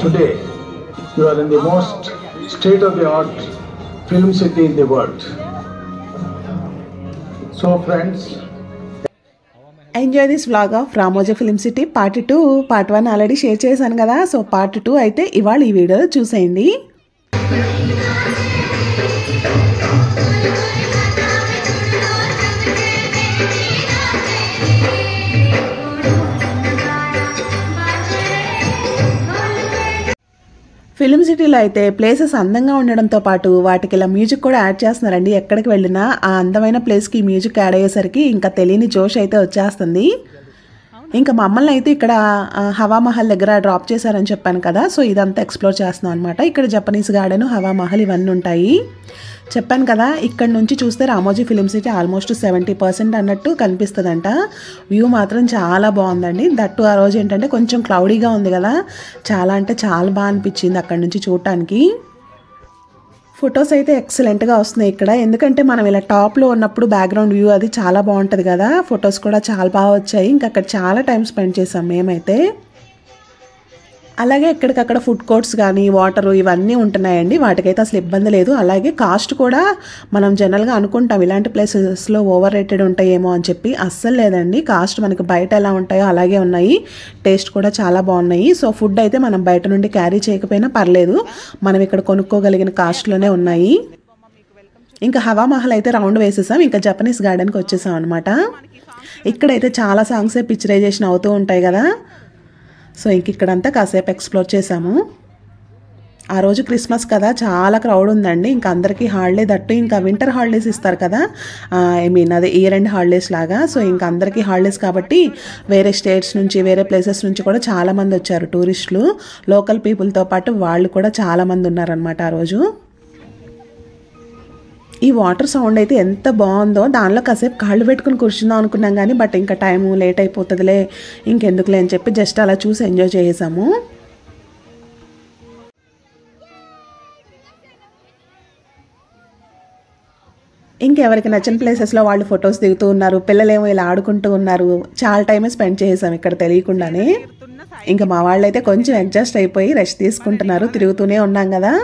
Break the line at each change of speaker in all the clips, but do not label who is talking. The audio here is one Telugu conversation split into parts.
Today, you are in the most state-of-the-art film city in the world. So friends,
enjoy this vlog of Ramoji film city part 2. Part 1 already share చేశాను కదా. సో పార్ట్ 2 అయితే ఇవాళ ఈ వీడియోలో చూసేయండి. ఫిల్మ్ సిటీలో అయితే ప్లేసెస్ అందంగా ఉండడంతో పాటు వాటికి ఇలా మ్యూజిక్ కూడా యాడ్ చేస్తున్నారండి. ఎక్కడికి వెళ్ళినా ఆ అందమైన ప్లేస్కి మ్యూజిక్ యాడ్ అయ్యేసరికి ఇంకా తెలియని జోష్ అయితే వచ్చేస్తుంది. ఇంకా మమ్మల్ని అయితే ఇక్కడ హవా మహల్ దగ్గర డ్రాప్ చేశారని చెప్పాను కదా. సో ఇదంతా ఎక్స్ప్లోర్ చేస్తున్నాం అనమాట. ఇక్కడ జపనీస్ గార్డెన్, హవా మహల్ ఇవన్నీ ఉంటాయి. చెప్పాను కదా, ఇక్కడ నుంచి చూస్తే రామోజీ ఫిలిం సిటీ ఆల్మోస్ట్ 70% అన్నట్టు కనిపిస్తుందంట. వ్యూ మాత్రం చాలా బాగుందండి. దట్టు ఆ రోజు ఏంటంటే కొంచెం క్లౌడీగా ఉంది కదా, చాలా అంటే చాలా బాగా అనిపించింది అక్కడ నుంచి చూడటానికి. ఫొటోస్ అయితే ఎక్సలెంట్గా వస్తున్నాయి ఇక్కడ. ఎందుకంటే మనం ఇలా టాప్లో ఉన్నప్పుడు బ్యాక్గ్రౌండ్ వ్యూ అది చాలా బాగుంటుంది కదా. ఫొటోస్ కూడా చాలా బాగా వచ్చాయి. ఇంకా అక్కడ చాలా టైం స్పెండ్ చేసాం మేమైతే. అలాగే ఎక్కడికక్కడ ఫుడ్ కోర్ట్స్ కానీ వాటరు ఇవన్నీ ఉంటున్నాయండి. వాటికైతే అసలు ఇబ్బంది లేదు. అలాగే కాస్ట్ కూడా మనం జనరల్గా అనుకుంటాం ఇలాంటి ప్లేసెస్లో ఓవర్ రేటెడ్ ఉంటాయేమో అని చెప్పి, అస్సలు లేదండి. కాస్ట్ మనకి బయట ఎలా ఉంటాయో అలాగే ఉన్నాయి. టేస్ట్ కూడా చాలా బాగున్నాయి. సో ఫుడ్ అయితే మనం బయట నుండి క్యారీ చేయకపోయినా పర్లేదు, మనం ఇక్కడ కొనుక్కోగలిగిన కాస్ట్లోనే ఉన్నాయి. ఇంకా హవా మహల్ అయితే రౌండ్ వేసేసాం. ఇంకా జపనీస్ గార్డెన్కి వచ్చేసాం అనమాట. ఇక్కడైతే చాలా సాంగ్సే పిక్చరైజేషన్ అవుతూ ఉంటాయి కదా. సో ఇంక ఇక్కడంతా కాసేపు ఎక్స్ప్లోర్ చేసాము. ఆ రోజు క్రిస్మస్ కదా, చాలా క్రౌడ్ ఉందండి. ఇంకా అందరికీ హాలిడే, దట్టు ఇంకా వింటర్ హాలిడేస్ ఇస్తారు కదా, అదే ఇయర్ ఎండ్ హాలిడేస్ లాగా. సో ఇంకా అందరికీ హాలిడేస్ కాబట్టి వేరే స్టేట్స్ నుంచి వేరే ప్లేసెస్ నుంచి కూడా చాలామంది వచ్చారు టూరిస్టులు. లోకల్ పీపుల్తో పాటు వాళ్ళు కూడా చాలామంది ఉన్నారనమాట ఆ రోజు. ఈ వాటర్ సౌండ్ అయితే ఎంత బాగుందో. దానిలో కాసేపు కాళ్ళు పెట్టుకుని కూర్చుందాం అనుకున్నాం కానీ బట్ ఇంకా టైము లేట్ అయిపోతుందిలే, ఇంకెందుకులే అని చెప్పి జస్ట్ అలా చూసి ఎంజాయ్ చేసాము. ఇంకెవరికి నచ్చిన ప్లేసెస్లో వాళ్ళు ఫొటోస్ దిగుతూ ఉన్నారు. పిల్లలేమో ఇలా ఆడుకుంటూ ఉన్నారు. చాలా టైమే స్పెండ్ చేసాం ఇక్కడ తెలియకుండానే. ఇంకా మా వాళ్ళైతే కొంచెం అడ్జస్ట్ అయిపోయి రెస్ట్ తీసుకుంటున్నారు. తిరుగుతూనే ఉన్నాం కదా.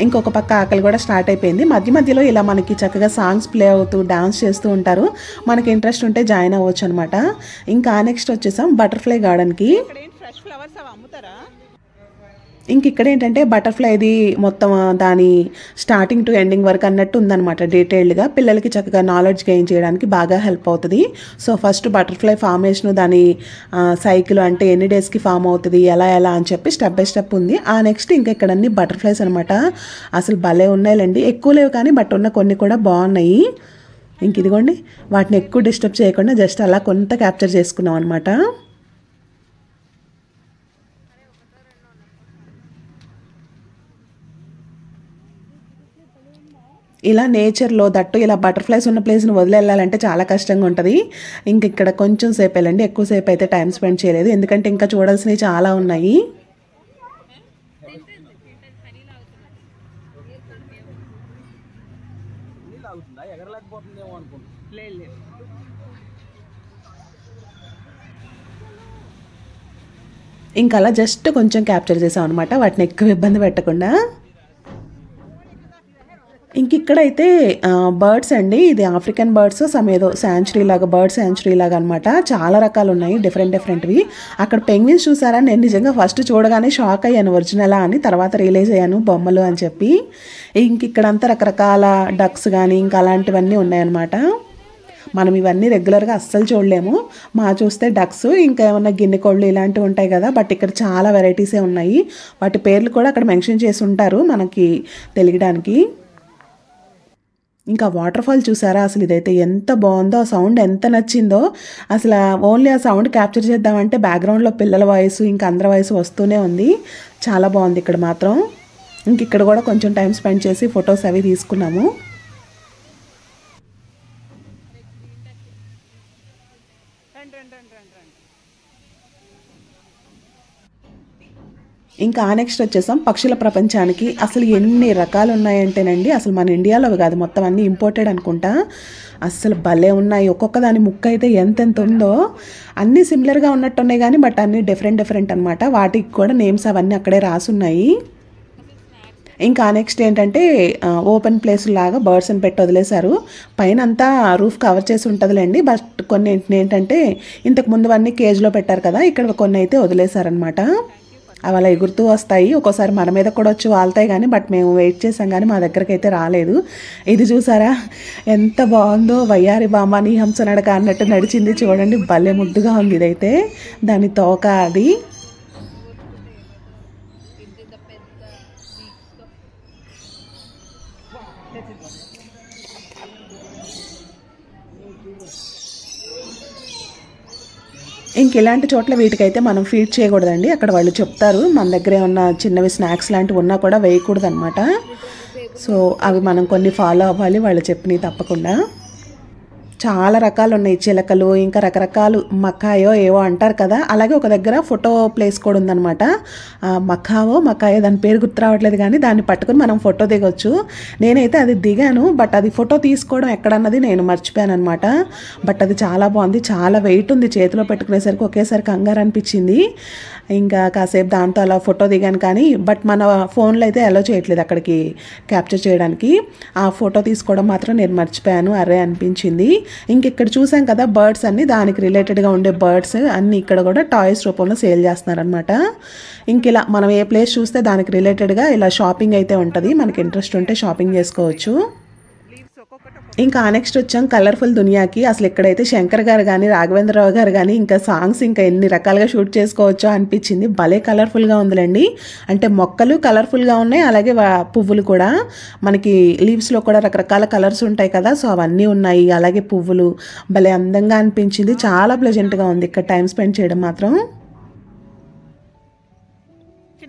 ఇంకొక పక్క ఆకలి కూడా స్టార్ట్ అయిపోయింది. మధ్య మధ్యలో ఇలా మనకి చక్కగా సాంగ్స్ ప్లే అవుతూ డాన్స్ చేస్తూ ఉంటారు. మనకి ఇంట్రెస్ట్ ఉంటే జాయిన్ అవ్వచ్చు అనమాట. ఇంకా నెక్స్ట్ వచ్చేసాం బటర్ఫ్లై గార్డెన్కి. ఇంక ఇక్కడ ఏంటంటే బటర్ఫ్లైది మొత్తం దాని స్టార్టింగ్ టు ఎండింగ్ వరకు అన్నట్టు ఉందన్నమాట డీటెయిల్డ్గా. పిల్లలకి చక్కగా నాలెడ్జ్ గెయిన్ చేయడానికి బాగా హెల్ప్ అవుతుంది. సో ఫస్ట్ బటర్ఫ్లై ఫార్మేషన్, దాని సైకిల్ అంటే ఎన్ని డేస్కి ఫామ్ అవుతుంది, ఎలా అని చెప్పి స్టెప్ బై స్టెప్ ఉంది. ఆ నెక్స్ట్ ఇంకా ఇక్కడ అన్ని బటర్ఫ్లైస్ అనమాట. అసలు భలే ఉన్నాయిలేండి. ఎక్కువ లేవు కానీ బట్ ఉన్న కొన్ని కూడా బాగున్నాయి. ఇంక ఇదిగోండి, వాటిని ఎక్కువ డిస్టర్బ్ చేయకుండా జస్ట్ అలా కొంత క్యాప్చర్ చేసుకున్నాం అనమాట. ఇలా నేచర్లో దట్టు ఇలా బటర్ఫ్లైస్ ఉన్న ప్లేస్ని వదిలేయాలంటే చాలా కష్టంగా ఉంటుంది. ఇంక ఇక్కడ కొంచెం సేపు వెళ్ళండి, ఎక్కువసేపు అయితే టైం స్పెండ్ చేయలేదు. ఎందుకంటే ఇంకా చూడాల్సినవి చాలా ఉన్నాయి. ఇంకా అలా జస్ట్ కొంచెం క్యాప్చర్ చేసాం అనమాట, వాటిని ఎక్కువ ఇబ్బంది పెట్టకుండా. ఇంక ఇక్కడైతే బర్డ్స్ అండి. ఇది ఆఫ్రికన్ బర్డ్స్, ఏదో శాంచురీ లాగా, బర్డ్ శాంచురీ లాగా అనమాట. చాలా రకాలు ఉన్నాయి, డిఫరెంట్వి. అక్కడ పెంగ్విన్స్ చూసారా, నేను నిజంగా ఫస్ట్ చూడగానే షాక్ అయ్యాను ఒరిజినలా అని. తర్వాత రియలైజ్ అయ్యాను బొమ్మలు అని చెప్పి. ఇంక ఇక్కడంతా రకరకాల డక్స్ కానీ ఇంకా అలాంటివన్నీ ఉన్నాయన్నమాట. మనం ఇవన్నీ రెగ్యులర్గా అస్సలు చూడలేము. చూస్తే డక్స్, ఇంకా ఏమన్నా గిన్నె కోళ్ళు ఇలాంటివి ఉంటాయి కదా. బట్ ఇక్కడ చాలా వెరైటీసే ఉన్నాయి. వాటి పేర్లు కూడా అక్కడ మెన్షన్ చేసి ఉంటారు మనకి తెలియడానికి. ఇంకా వాటర్ ఫాల్ చూసారా, అసలు ఇదైతే ఎంత బాగుందో, ఆ సౌండ్ ఎంత నచ్చిందో. అసలు ఓన్లీ ఆ సౌండ్ క్యాప్చర్ చేద్దామంటే బ్యాక్గ్రౌండ్లో పిల్లల వాయిస్ ఇంకా అందరి వాయిస్ వస్తూనే ఉంది. చాలా బాగుంది ఇక్కడ మాత్రం. ఇంక ఇక్కడ కూడా కొంచెం టైం స్పెండ్ చేసి ఫొటోస్ అవి తీసుకున్నాము. ఇంకా నెక్స్ట్ వచ్చేసాం పక్షుల ప్రపంచానికి. అసలు ఎన్ని రకాలు ఉన్నాయంటేనండి, అసలు మన ఇండియాలో కాదు, మొత్తం అన్నీ ఇంపోర్టెడ్ అనుకుంటా. అస్సలు భలే ఉన్నాయి. ఒక్కొక్క దాని ముక్క అయితే ఎంతెంత ఉందో. అన్నీ సిమిలర్గా ఉన్నట్టున్నాయి కానీ బట్ అన్నీ డిఫరెంట్ అనమాట. వాటికి కూడా నేమ్స్ అవన్నీ అక్కడే రాసున్నాయి. ఇంకా నెక్స్ట్ ఏంటంటే ఓపెన్ ప్లేస్ లాగా బర్డ్స్ని పెట్టి వదిలేశారు. పైన అంతా రూఫ్ కవర్ చేసి ఉంటుందిలేండి. బట్ కొన్ని ఏంటంటే ఇంతకు ముందు అన్నీ కేజ్లో పెట్టారు కదా, ఇక్కడ కొన్ని అయితే వదిలేశారనమాట. అవి అలా ఎగురుతూ వస్తాయి. ఒక్కోసారి మన మీద కూడా వచ్చి వాళ్తాయి కానీ బట్ మేము వెయిట్ చేసాం కానీ మా దగ్గరికి అయితే రాలేదు. ఇది చూసారా ఎంత బాగుందో, వయ్యారి బామాని హంస నడక అన్నట్టు నడిచింది చూడండి. భలే ముద్దుగా ఉంది ఇదైతే. దాని తోక అది. ఇంక ఇలాంటి చోట్ల వీటికైతే మనం ఫీడ్ చేయకూడదండి. అక్కడ వాళ్ళు చెప్తారు, మన దగ్గర ఏమన్నా చిన్నవి స్నాక్స్ లాంటివి ఉన్నా కూడా వేయకూడదు అనమాట. సో అవి మనం కొన్ని ఫాలో అవ్వాలి, వాళ్ళు చెప్పినవి తప్పకుండా. చాలా రకాలు ఉన్నాయి, చిలకలు, ఇంకా రకరకాలు మకాయో ఏవో అంటారు కదా. అలాగే ఒక దగ్గర ఫోటో ప్లేస్ కూడా ఉందన్నమాట. మకాయో దాని పేరు గుర్తు రావట్లేదు కానీ దాన్ని పట్టుకుని మనం ఫోటో దిగొచ్చు. నేనైతే అది దిగాను బట్ అది ఫోటో తీసుకోవడం ఎక్కడన్నది నేను మర్చిపోయాను అనమాట. బట్ అది చాలా బాగుంది, చాలా వెయిట్ ఉంది. చేతిలో పెట్టుకునేసరికి ఒకేసారి కంగారు అనిపించింది. ఇంకా కాసేపు దాంతో అలా ఫోటో దిగాను కానీ బట్ మన ఫోన్లో అయితే అలో చేయట్లేదు అక్కడికి క్యాప్చర్ చేయడానికి. ఆ ఫోటో తీసుకోవడం మాత్రం నేను మర్చిపోయాను, అరే అనిపించింది. ఇంక ఇక్కడ చూసాం కదా బర్డ్స్ అన్ని, దానికి రిలేటెడ్గా ఉండే బర్డ్స్ అన్ని ఇక్కడ కూడా టాయ్స్ రూపంలో సేల్ చేస్తున్నారనమాట. ఇంక ఇలా మనం ఏ ప్లేస్ చూస్తే దానికి రిలేటెడ్గా ఇలా షాపింగ్ అయితే ఉంటుంది. మనకి ఇంట్రెస్ట్ ఉంటే షాపింగ్ చేసుకోవచ్చు. ఇంకా నెక్స్ట్ వచ్చాం కలర్ఫుల్ దునియాకి. అసలు ఇక్కడైతే శంకర్ గారు కానీ రాఘవేంద్రరావు గారు కానీ ఇంకా సాంగ్స్ ఇంకా ఎన్ని రకాలుగా షూట్ చేసుకోవచ్చో అనిపించింది. భలే కలర్ఫుల్గా ఉందిలేండి. అంటే మొక్కలు కలర్ఫుల్గా ఉన్నాయి, అలాగే పువ్వులు కూడా మనకి లీవ్స్లో కూడా రకరకాల కలర్స్ ఉంటాయి కదా, సో అవన్నీ ఉన్నాయి. అలాగే పువ్వులు భలే అందంగా అనిపించింది. చాలా ప్లెజెంట్గా ఉంది ఇక్కడ టైం స్పెండ్ చేయడం మాత్రం.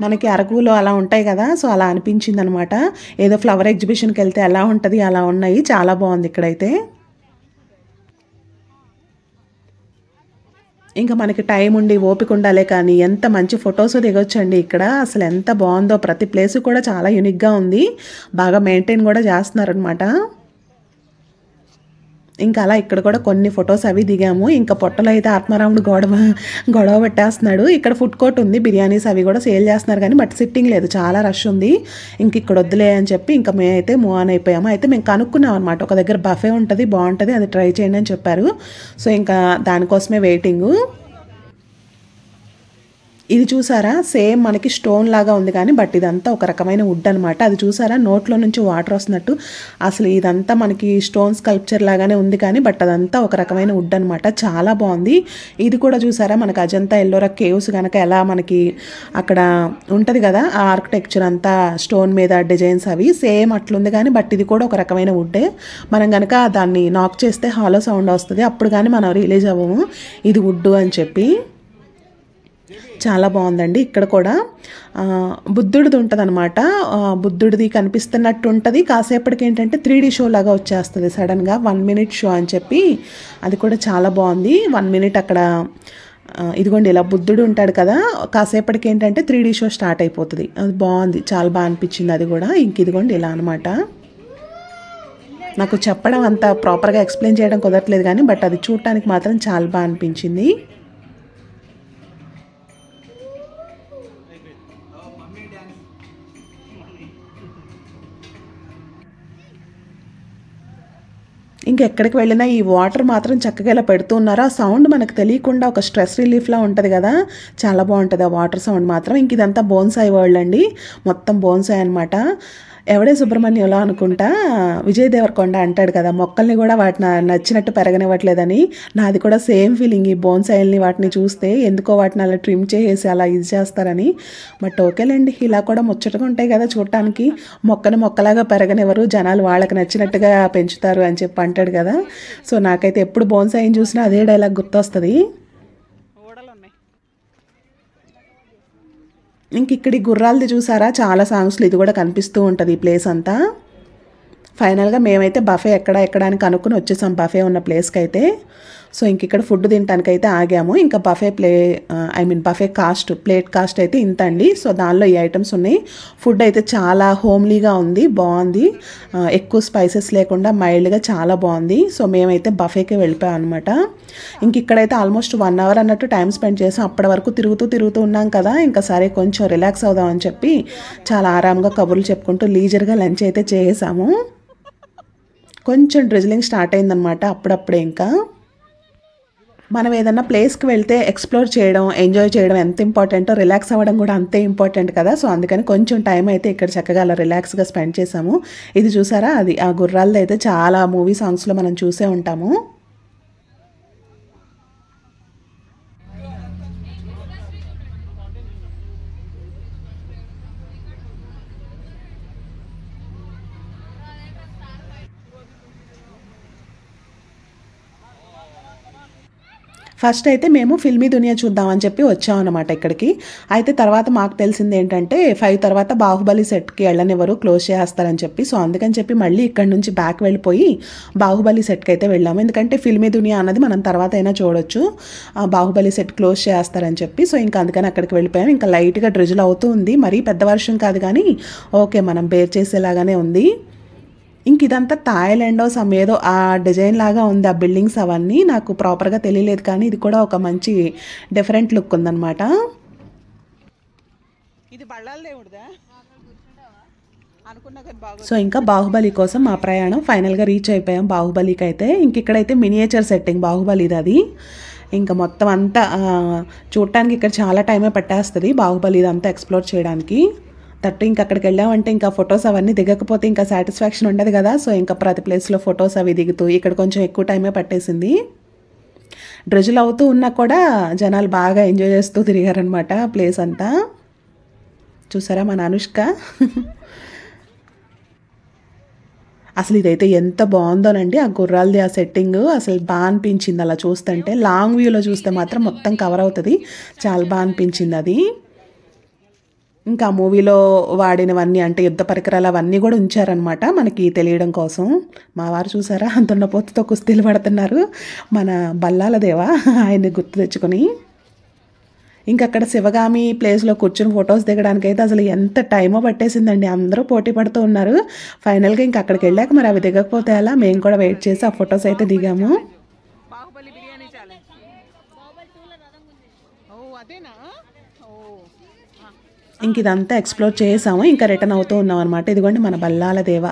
మనకి అరకులో అలా ఉంటాయి కదా, సో అలా అనిపించింది అనమాట. ఏదో ఫ్లవర్ ఎగ్జిబిషన్కి వెళ్తే ఎలా ఉంటుంది అలా ఉన్నాయి. చాలా బాగుంది ఇక్కడైతే. ఇంకా మనకి టైం ఉండి ఓపిక ఉండాలే కానీ ఎంత మంచి ఫొటోస్ దిగొచ్చండి ఇక్కడ. అసలు ఎంత బాగుందో, ప్రతి ప్లేస్ కూడా చాలా యూనిక్గా ఉంది. బాగా మెయింటైన్ కూడా చేస్తున్నారనమాట. ఇంకా అలా ఇక్కడ కూడా కొన్ని ఫొటోస్ అవి దిగాము. ఇంకా పొట్టలో అయితే ఆత్మారాముడు గొడవ పెట్టేస్తున్నాడు. ఇక్కడ ఫుడ్ కోర్ట్ ఉంది, బిర్యానీస్ అవి కూడా సేల్ చేస్తున్నారు కానీ బట్ సిట్టింగ్ లేదు, చాలా రష్ ఉంది. ఇంక ఇక్కడ వద్దులే అని చెప్పి ఇంకా మేమైతే మూవ్ ఆన్ అయిపోయాము. అయితే మేము కనుక్కున్నాం అనమాట, ఒక దగ్గర బఫే ఉంటుంది బాగుంటుంది, అది ట్రై చేయండి అని చెప్పారు. సో ఇంకా దానికోసమే వెయిటింగు. ఇది చూసారా సేమ్ మనకి స్టోన్ లాగా ఉంది కానీ బట్ ఇదంతా ఒక రకమైన వుడ్ అనమాట. అది చూసారా నోట్లో నుంచి వాటర్ వస్తున్నట్టు. అసలు ఇదంతా మనకి స్టోన్ స్కల్ప్చర్ లాగానే ఉంది కానీ బట్ అదంతా ఒక రకమైన వుడ్ అనమాట. చాలా బాగుంది. ఇది కూడా చూసారా మనకి అజంతా ఎల్లోరా కేవ్స్ కనుక ఎలా మనకి అక్కడ ఉంటుంది కదా, ఆ ఆర్కిటెక్చర్ అంతా స్టోన్ మీద డిజైన్స్ అవి సేమ్ అట్లుంది కానీ బట్ ఇది కూడా ఒక రకమైన వుడ్డే. మనం కనుక దాన్ని నాక్ చేస్తే హాలో సౌండ్ వస్తుంది, అప్పుడు కానీ మనం రిలీజ్ అవ్వము ఇది వుడ్ అని చెప్పి. చాలా బాగుందండి. ఇక్కడ కూడా బుద్ధుడిది ఉంటుంది అనమాట. బుద్ధుడిది కనిపిస్తున్నట్టు ఉంటుంది. కాసేపటికి ఏంటంటే 3D షో లాగా వచ్చేస్తుంది సడన్గా, 1 minute షో అని చెప్పి. అది కూడా చాలా బాగుంది. 1 minute అక్కడ ఇదిగోండి ఇలా బుద్ధుడు ఉంటాడు కదా, కాసేపటికి ఏంటంటే 3D షో స్టార్ట్ అయిపోతుంది. అది బాగుంది, చాలా బాగా అనిపించింది అది కూడా. ఇంక ఇదిగోండి ఇలా అనమాట. నాకు చెప్పడం అంత ప్రాపర్గా ఎక్స్ప్లెయిన్ చేయడం కుదరట్లేదు కానీ బట్ అది చూడటానికి మాత్రం చాలా బాగా అనిపించింది. ఇంకెక్కడికి వెళ్ళినా ఈ వాటర్ మాత్రం చక్కగా ఇలా పెడుతూ ఉన్నారు. ఆ సౌండ్ మనకు తెలియకుండా ఒక స్ట్రెస్ రిలీఫ్లా ఉంటుంది కదా, చాలా బాగుంటుంది ఆ వాటర్ సౌండ్ మాత్రం. ఇంక ఇదంతా బోన్సాయి వరల్డ్ అండి, మొత్తం బోన్సాయి అనమాట. ఎవడే సుబ్రహ్మణ్యంలో అనుకుంటా విజయ్ దేవరకొండ అంటాడు కదా, మొక్కల్ని కూడా వాటిని నచ్చినట్టు పెరగనివ్వట్లేదని. నాది కూడా సేమ్ ఫీలింగ్. ఈ బోన్సాయిల్ని వాటిని చూస్తే ఎందుకో వాటిని అలా ట్రిమ్ చేసేసి అలా ఇది చేస్తారని. బట్ ఓకేలేండి, ఇలా కూడా ముచ్చటగా ఉంటాయి కదా చూడటానికి. మొక్కని మొక్కలాగా పెరగనివ్వరు, జనాలు వాళ్ళకి నచ్చినట్టుగా పెంచుతారు అని చెప్పి అంటాడు కదా. సో నాకైతే ఎప్పుడు బోన్సాయిని చూసినా అదే డైలాగ్ గుర్తొస్తుంది. ఇంక ఇక్కడ గుర్రాలది చూసారా, చాలా సాంగ్స్లో ఇది కూడా కనిపిస్తూ ఉంటుంది ఈ ప్లేస్ అంతా. ఫైనల్గా మేమైతే బఫే ఎక్కడ అని కనుక్కుని వచ్చేసాం బఫే ఉన్న ప్లేస్కి అయితే. సో ఇంక ఇక్కడ ఫుడ్ తినడానికైతే ఆగాము. ఇంకా బఫే కాస్ట్, ప్లేట్ కాస్ట్ అయితే ఇంత అండి. సో దానిలో ఈ ఐటమ్స్ ఉన్నాయి. ఫుడ్ అయితే చాలా హోమ్లీగా ఉంది, బాగుంది. ఎక్కువ స్పైసెస్ లేకుండా మైల్డ్గా చాలా బాగుంది. సో మేమైతే బఫేకే వెళ్ళిపోయాం అనమాట. ఇంక ఇక్కడైతే ఆల్మోస్ట్ 1 అవర్ అన్నట్టు టైం స్పెండ్ చేసాం. అప్పటి వరకు తిరుగుతూ ఉన్నాం కదా, ఇంకా సరే కొంచెం రిలాక్స్ అవుదామని చెప్పి చాలా ఆరాంగా కబుర్లు చెప్పుకుంటూ లీజర్గా లంచ్ అయితే చేసాము. కొంచెం డ్రిజ్లింగ్ స్టార్ట్ అయిందనమాట అప్పుడప్పుడే. ఇంకా మనం ఏదన్నా ప్లేస్కి వెళ్తే ఎక్స్ప్లోర్ చేయడం, ఎంజాయ్ చేయడం ఎంత ఇంపార్టెంటో రిలాక్స్ అవ్వడం కూడా అంతే ఇంపార్టెంట్ కదా. సో అందుకని కొంచెం టైం అయితే ఇక్కడ చక్కగా అలా రిలాక్స్గా స్పెండ్ చేసాము. ఇది చూసారా, అది ఆ గుర్రాలది అయితే చాలా మూవీ సాంగ్స్లో మనం చూసే ఉంటాము. ఫస్ట్ అయితే మేము ఫిల్మీ దునియా చూద్దామని చెప్పి వచ్చామన్నమాట ఇక్కడికి. అయితే తర్వాత మాకు తెలిసింది ఏంటంటే 5 తర్వాత బాహుబలి సెట్కి వెళ్ళనివ్వరు, క్లోజ్ చేస్తారని చెప్పి. సో అందుకని చెప్పి మళ్ళీ ఇక్కడ నుంచి బ్యాక్ వెళ్ళిపోయి బాహుబలి సెట్కి అయితే వెళ్ళాము. ఎందుకంటే ఫిల్మీ దునియా అన్నది మనం తర్వాత అయినా చూడొచ్చు, బాహుబలి సెట్ క్లోజ్ చేస్తారని చెప్పి. సో ఇంకా అందుకని అక్కడికి వెళ్ళిపోయాం. ఇంకా లైట్గా డ్రిజుల్ అవుతూ ఉంది, మరీ పెద్ద వర్షం కాదు కానీ ఓకే మనం బేర్ చేసేలాగానే ఉంది. ఇంక ఇదంతా థాయిలాండో ఏదో ఆ డిజైన్ లాగా ఉంది, ఆ బిల్డింగ్స్ అవన్నీ నాకు ప్రాపర్గా తెలియలేదు. కానీ ఇది కూడా ఒక మంచి డిఫరెంట్ లుక్ ఉందన్నమాట. సో ఇంకా బాహుబలి కోసం మా ప్రయాణం ఫైనల్గా రీచ్ అయిపోయాం బాహుబలికి అయితే. ఇంక ఇక్కడైతే మినియేచర్ సెట్టింగ్ బాహుబలిది అది. ఇంకా మొత్తం అంతా చూడటానికి ఇక్కడ చాలా టైమే పట్టేస్తుంది బాహుబలి ఇదంతా ఎక్స్ప్లోర్ చేయడానికి. తట్టు ఇంక అక్కడికి వెళ్ళామంటే ఇంకా ఫొటోస్ అవన్నీ దిగకపోతే ఇంకా సాటిస్ఫాక్షన్ ఉండదు కదా. సో ఇంకా ప్రతి ప్లేస్లో ఫొటోస్ అవి దిగుతూ ఇక్కడ కొంచెం ఎక్కువ టైమే పట్టేసింది. డ్రిజుల్ అవుతూ ఉన్నా కూడా జనాలు బాగా ఎంజాయ్ చేస్తూ తిరిగారనమాట ప్లేస్ అంతా. చూసారా మన అనుష్క అసలు ఇదైతే ఎంత బాగుందోనండి, ఆ గుర్రాలది ఆ సెట్టింగ్ అసలు బాగా అనిపించింది. అలా చూస్తుంటే లాంగ్ వ్యూలో చూస్తే మాత్రం మొత్తం కవర్ అవుతుంది, చాలా బాగా అనిపించింది అది. ఇంకా మూవీలో వాడినవన్నీ అంటే యుద్ధ పరికరాలు అవన్నీ కూడా ఉంచారనమాట మనకి తెలియడం కోసం. మా వారు చూసారా దున్నపోతుతో కుస్తీలు పడుతున్నారు, మన బల్లాల దేవా ఆయన్ని గుర్తు తెచ్చుకొని. ఇంకా అక్కడ శివగామి ప్లేస్లో కూర్చుని ఫొటోస్ దిగడానికి అయితే అసలు ఎంత టైమో పట్టేసిందండి. అందరూ పోటీ పడుతూ ఉన్నారు. ఫైనల్గా ఇంకా అక్కడికి వెళ్ళాక మరి అవి దిగకపోతే అలా మేము కూడా వెయిట్ చేసి ఆ ఫొటోస్ అయితే దిగాము. ఇంక ఇదంతా ఎక్స్ప్లోర్ చేసాము. ఇంకా రిటర్న్ అవుతూ ఉన్నాం అనమాట. ఇదిగోండి మన బల్లాల దేవ.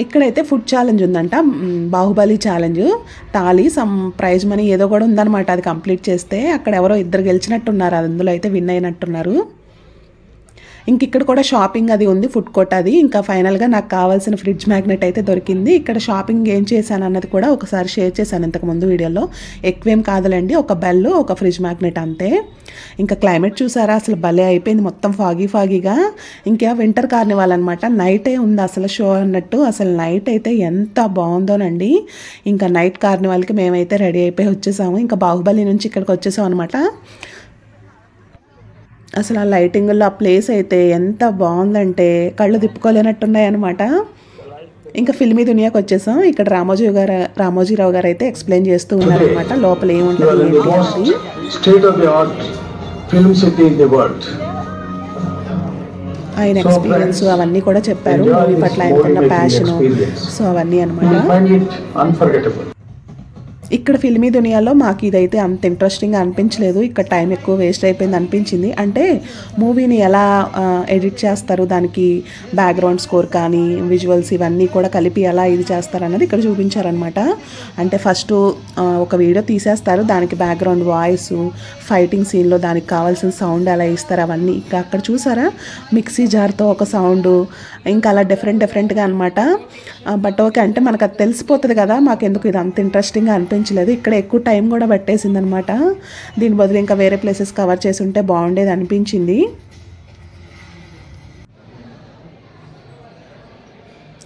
ఇక్కడైతే ఫుడ్ ఛాలెంజ్ ఉందంట, బాహుబలి ఛాలెంజ్. తాళి సమ్ ప్రైజ్ మనీ ఏదో కూడా ఉందన్నమాట. అది కంప్లీట్ చేస్తే అక్కడ ఎవరో 2 గెలిచినట్టున్నారు, అందులో అయితే విన్ అయినట్టున్నారు. ఇంక ఇక్కడ కూడా షాపింగ్ అది ఉంది, ఫుడ్ కోర్ట్ అది. ఇంకా ఫైనల్గా నాకు కావాల్సిన ఫ్రిడ్జ్ మ్యాగ్నెట్ అయితే దొరికింది. ఇక్కడ షాపింగ్ ఏం చేశాను అన్నది కూడా ఒకసారి షేర్ చేశాను ఇంతకుముందు వీడియోలో. ఎక్కువేం కాదులేండి, ఒక బెల్, ఒక ఫ్రిడ్జ్ మ్యాగ్నెట్ అంతే. ఇంకా క్లైమేట్ చూసారా అసలు భలే అయిపోయింది, మొత్తం ఫాగీగా. ఇంకా వింటర్ కార్నివాల్ అనమాట, నైటే ఉంది అసలు షో అన్నట్టు. అసలు నైట్ అయితే ఎంత బాగుందోనండి. ఇంకా నైట్ కార్నివాల్కి మేమైతే రెడీ అయిపోయి వచ్చేసాము. ఇంకా బాహుబలి నుంచి ఇక్కడికి వచ్చేసాం అనమాట. అసలు ఆ లైటింగ్లో ఆ ప్లేస్ అయితే ఎంత బాగుందంటే కళ్ళు తిప్పుకోలేనట్టున్నాయి అనమాట. ఇంకా ఫిల్మీ దునియాకి వచ్చేసాం. ఇక్కడ రామోజీరావు గారు అయితే ఎక్స్ప్లెయిన్ చేస్తూ ఉన్నారనమాట లోపల ఏముంటుంది ఏంటి. ఆయన ఎక్స్పీరియన్స్ అవన్నీ కూడా చెప్పారు, మూవీ పట్ల ఆయనకున్న ప్యాషన్. సో అవన్నీ అనమాట. ఇక్కడ ఫిల్మీ దునియాలో మాకు ఇదైతే అంత ఇంట్రెస్టింగ్గా అనిపించలేదు. ఇక్కడ టైం ఎక్కువ వేస్ట్ అయిపోయింది అనిపించింది. అంటే మూవీని ఎలా ఎడిట్ చేస్తారు, దానికి బ్యాక్గ్రౌండ్ స్కోర్ కానీ విజువల్స్ ఇవన్నీ కూడా కలిపి ఎలా ఇది చేస్తారు అన్నది ఇక్కడ చూపించారనమాట. అంటే ఫస్ట్ ఒక వీడియో తీసేస్తారు, దానికి బ్యాక్గ్రౌండ్ వాయిస్, ఫైటింగ్ సీన్లో దానికి కావాల్సిన సౌండ్ ఎలా ఇస్తారు అవన్నీ. ఇంకా అక్కడ చూసారా మిక్సీ జార్తో ఒక సౌండ్, ఇంకా అలా డిఫరెంట్గా అనమాట. బట్ ఓకే, అంటే మనకు అది తెలిసిపోతుంది కదా, మాకెందుకు ఇది అంత ఇంట్రెస్టింగ్గా అనిపించలేదు. ఇక్కడ ఎక్కువ టైం కూడా పట్టేసింది అనమాట. దీని బదులు ఇంకా వేరే ప్లేసెస్ కవర్ చేసి ఉంటే బాగుండేది అనిపించింది.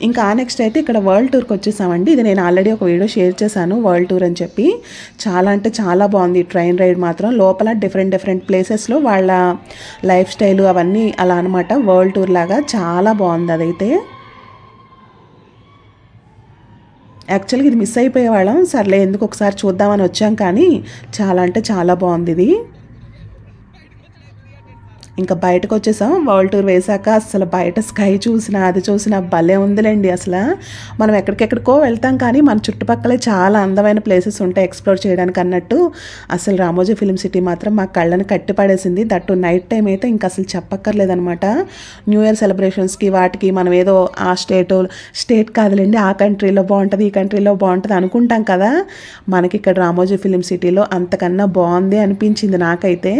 ఇంకా నెక్స్ట్ అయితే ఇక్కడ వరల్డ్ టూర్కి వచ్చేసామండి. ఇది నేను ఆల్రెడీ ఒక వీడియో షేర్ చేశాను, వరల్డ్ టూర్ అని చెప్పి. చాలా అంటే చాలా బాగుంది ట్రైన్ రైడ్ మాత్రం. లోపల డిఫరెంట్ ప్లేసెస్లో వాళ్ళ లైఫ్ స్టైల్ అవన్నీ అలా అనమాట. వరల్డ్ టూర్ లాగా చాలా బాగుంది అదైతే. యాక్చువల్గా ఇది మిస్ అయిపోయేవాళ్ళం, సర్లే ఎందుకు ఒకసారి చూద్దామని వచ్చాం, కానీ చాలా అంటే చాలా బాగుంది ఇది. ఇంకా బయటకు వచ్చేసాం. వరల్డ్ టూర్ వేసాక అసలు బయట స్కై చూసినా అది చూసినా భలే ఉందిలేండి. అసలు మనం ఎక్కడికెక్కడికో వెళ్తాం, కానీ మన చుట్టుపక్కలే చాలా అందమైన ప్లేసెస్ ఉంటాయి ఎక్స్ప్లోర్ చేయడానికి అన్నట్టు. అసలు రామోజీ ఫిల్మ్ సిటీ మాత్రం మా కళ్ళని కట్టిపడేసింది. దట్టు నైట్ టైం అయితే ఇంకా అసలు చెప్పక్కర్లేదనమాట. న్యూ ఇయర్ సెలబ్రేషన్స్కి వాటికి మనం ఏదో ఆ స్టేట్ కాదులేండి, ఆ కంట్రీలో బాగుంటుంది ఈ కంట్రీలో బాగుంటుంది అనుకుంటాం కదా, మనకి ఇక్కడ రామోజీ ఫిల్మ్ సిటీలో అంతకన్నా బాగుంది అనిపించింది నాకైతే.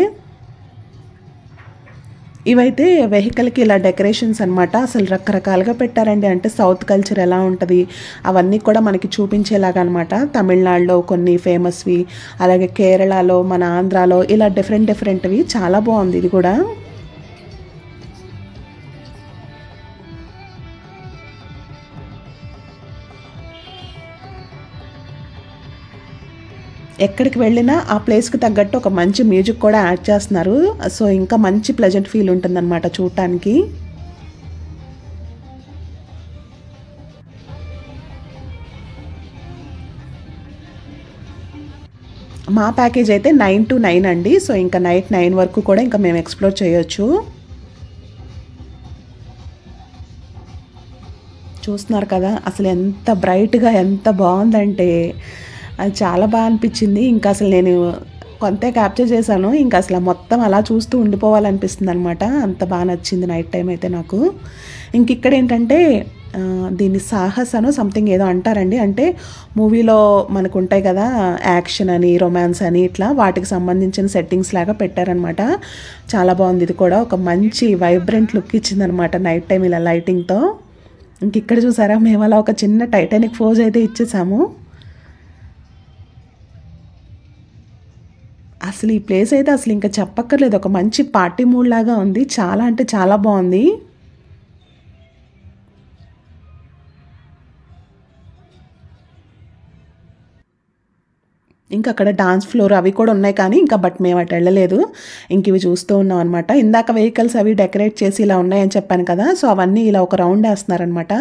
ఇవైతే వెహికల్కి ఇలా డెకరేషన్స్ అనమాట. అసలు రకరకాలుగా పెట్టారండి. అంటే సౌత్ కల్చర్ ఎలా ఉంటుంది అవన్నీ కూడా మనకి చూపించేలాగా అనమాట. తమిళనాడులో కొన్ని ఫేమస్వి, అలాగే కేరళలో, మన ఆంధ్రాలో ఇలా డిఫరెంట్వి. చాలా బాగుంది ఇది కూడా. ఎక్కడికి వెళ్ళినా ఆ ప్లేస్కి తగ్గట్టు ఒక మంచి మ్యూజిక్ కూడా యాడ్ చేస్తున్నారు. సో ఇంకా మంచి ప్లెజెంట్ ఫీల్ ఉంటుందన్నమాట చూడటానికి. మా ప్యాకేజ్ అయితే 9 to 9 అండి. సో ఇంకా నైట్ 9 వరకు కూడా ఇంకా మేము ఎక్స్ప్లోర్ చేయొచ్చు. చూస్తున్నారు కదా అసలు ఎంత బ్రైట్గా ఎంత బాగుందంటే అది చాలా బాగా అనిపించింది. ఇంకా అసలు నేను కొంతే క్యాప్చర్ చేశాను. ఇంకా అసలు మొత్తం అలా చూస్తూ ఉండిపోవాలనిపిస్తుంది అనమాట. అంత బాగా నచ్చింది నైట్ టైం అయితే నాకు. ఇంక ఇక్కడ ఏంటంటే దీన్ని సాహస్ అనో సంథింగ్ ఏదో అంటారండి. అంటే మూవీలో మనకు ఉంటాయి కదా యాక్షన్ అని, రొమాన్స్ అని, ఇట్లా వాటికి సంబంధించిన సెట్టింగ్స్ లాగా పెట్టారనమాట. చాలా బాగుంది ఇది కూడా. ఒక మంచి వైబ్రెంట్ లుక్ ఇచ్చిందనమాట నైట్ టైం ఇలా లైటింగ్తో. ఇంక ఇక్కడ చూసారా మేము అలా ఒక చిన్న టైటానిక్ పోజ్ అయితే ఇచ్చేసాము. అసలు ఈ ప్లేస్ అయితే అసలు ఇంకా చెప్పక్కర్లేదు, ఒక మంచి పార్టీ మూడ్ లాగా ఉంది. చాలా అంటే చాలా బాగుంది. ఇంకా అక్కడ డాన్స్ ఫ్లోర్ అవి కూడా ఉన్నాయి, కానీ ఇంకా బట్ మేము అటు వెళ్ళలేదు. ఇంక ఇవి చూస్తూ ఉన్నాం అనమాట. ఇందాక వెహికల్స్ అవి డెకరేట్ చేసి ఇలా ఉన్నాయని చెప్పాను కదా, సో అవన్నీ ఇలా ఒక రౌండ్ వేస్తున్నారనమాట.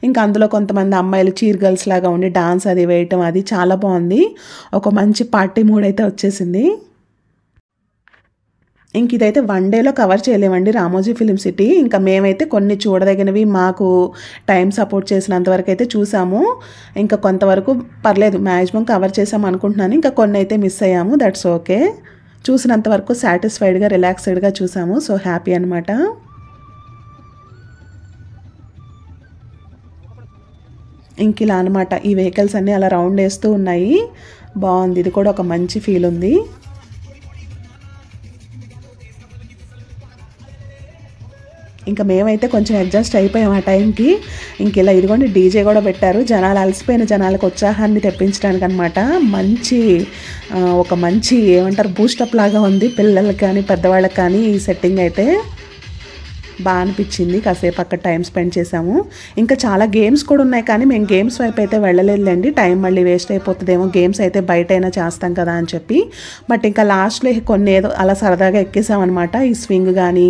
ఇంకా అందులో కొంతమంది అమ్మాయిలు చీర్ గర్ల్స్ లాగా ఉండి డాన్స్ అది వేయటం, అది చాలా బాగుంది. ఒక మంచి పార్టీ మూడ్ అయితే వచ్చేసింది. ఇంక ఇదైతే 1 డేలో కవర్ చేయలేమండి రామోజీ ఫిలిం సిటీ. ఇంకా మేమైతే కొన్ని చూడదగినవి మాకు టైం సపోర్ట్ చేసినంతవరకు అయితే చూసాము. ఇంకా కొంతవరకు పర్లేదు, మ్యాక్సిమం కవర్ చేసాము అనుకుంటున్నాను. ఇంకా కొన్ని అయితే మిస్ అయ్యాము, దట్స్ ఓకే. చూసినంతవరకు సాటిస్ఫైడ్గా రిలాక్స్డ్గా చూసాము. సో హ్యాపీ అనమాట. ఇంక ఇలా అనమాట ఈ వెహికల్స్ అన్నీ అలా రౌండ్ వేస్తూ ఉన్నాయి. బాగుంది, ఇది కూడా ఒక మంచి ఫీల్ ఉంది. ఇంకా మేమైతే కొంచెం అడ్జస్ట్ అయిపోయాం ఆ టైంకి. ఇంక ఇలా ఇదిగోండి డీజే కూడా పెట్టారు. జనాలు అలసిపోయిన జనాలకు ఉత్సాహాన్ని తెప్పించడానికి అనమాట. ఒక మంచి ఏమంటారు బూస్టప్ లాగా ఉంది పిల్లలకి కానీ పెద్దవాళ్ళకి కానీ. ఈ సెట్టింగ్ అయితే బాగా అనిపించింది. కాసేపు అక్కడ టైం స్పెండ్ చేసాము. ఇంకా చాలా గేమ్స్ కూడా ఉన్నాయి, కానీ మేము గేమ్స్ వైపు అయితే వెళ్ళలేదులేండి. టైం మళ్ళీ వేస్ట్ అయిపోతుందేమో, గేమ్స్ అయితే బయట అయినా చేస్తాం కదా అని చెప్పి. బట్ ఇంకా లాస్ట్లో కొన్ని ఏదో అలా సరదాగా ఎక్కేసామన్నమాట. ఈ స్వింగ్ కానీ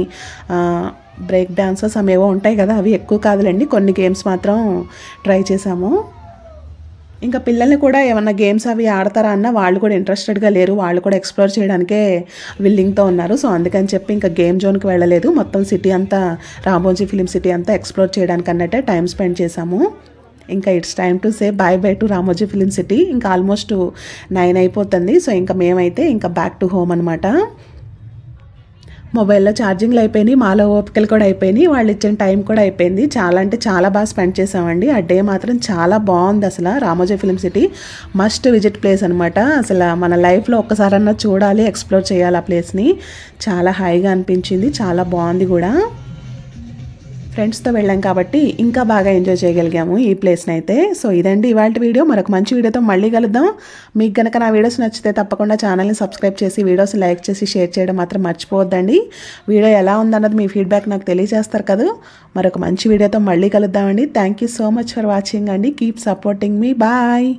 బ్రేక్ డాన్సెస్ అవేవో ఉంటాయి కదా, అవి ఎక్కువ కాదులేండి, కొన్ని గేమ్స్ మాత్రం ట్రై చేసాము. ఇంకా పిల్లల్ని కూడా ఏమన్నా గేమ్స్ అవి ఆడతారా అన్న వాళ్ళు కూడా ఇంట్రెస్టెడ్గా లేరు. వాళ్ళు కూడా ఎక్స్ప్లోర్ చేయడానికే విల్లింగ్తో ఉన్నారు. సో అందుకని చెప్పి ఇంకా గేమ్ జోన్కి వెళ్ళలేదు. మొత్తం సిటీ అంతా, రామోజీ ఫిలిం సిటీ అంతా ఎక్స్ప్లోర్ చేయడానికి అన్నట్టే టైం స్పెండ్ చేసాము. ఇంకా it's time to say bye bye to Ramoji film city. ఇంకా ఆల్మోస్ట్ 9 అయిపోతుంది. సో ఇంకా మేమైతే ఇంకా బ్యాక్ టు హోమ్ అనమాట. మొబైల్లో ఛార్జింగ్లు అయిపోయినాయి, మాలో ఓపికలు కూడా అయిపోయినాయి, వాళ్ళు ఇచ్చిన టైం కూడా అయిపోయింది. చాలా అంటే చాలా బాగా స్పెండ్ చేసామండి. ఆ డే మాత్రం చాలా బాగుంది. అసలు Ramoji film city must visit place అనమాట. అసలు మన లైఫ్లో ఒక్కసారన్నా చూడాలి, ఎక్స్ప్లోర్ చేయాలి ఆ ప్లేస్ని. చాలా హాయిగా అనిపించింది, చాలా బాగుంది కూడా. ఫ్రెండ్స్తో వెళ్ళాం కాబట్టి ఇంకా బాగా ఎంజాయ్ చేయగలిగాము ఈ ప్లేస్ని అయితే. సో ఇదండి ఇవాళ వీడియో. మరొక మంచి వీడియోతో మళ్ళీ కలుద్దాం. మీకు కనుక నా వీడియోస్ నచ్చితే తప్పకుండా ఛానల్ని సబ్స్క్రైబ్ చేసి వీడియోస్ లైక్ చేసి షేర్ చేయడం మాత్రం మర్చిపోవద్దండి. వీడియో ఎలా ఉందన్నది మీ ఫీడ్బ్యాక్ నాకు తెలియజేస్తారు కదా. మరొక మంచి వీడియోతో మళ్ళీ కలుద్దామండి. Thank you so much for watching అండి. కీప్ సపోర్టింగ్ మీ. బాయ్.